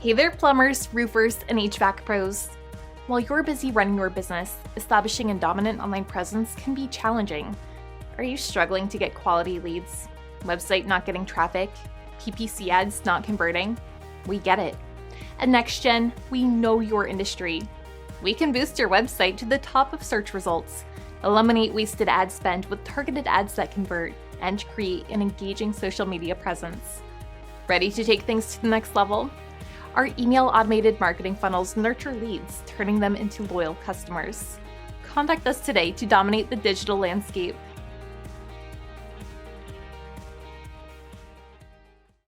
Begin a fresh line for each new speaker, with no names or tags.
Hey there, plumbers, roofers, and HVAC pros. While you're busy running your business, establishing a dominant online presence can be challenging. Are you struggling to get quality leads? Website not getting traffic? PPC ads not converting? We get it. At NextGen, we know your industry. We can boost your website to the top of search results, eliminate wasted ad spend with targeted ads that convert, and create an engaging social media presence. Ready to take things to the next level? Our email automated marketing funnels nurture leads, turning them into loyal customers. Contact us today to dominate the digital landscape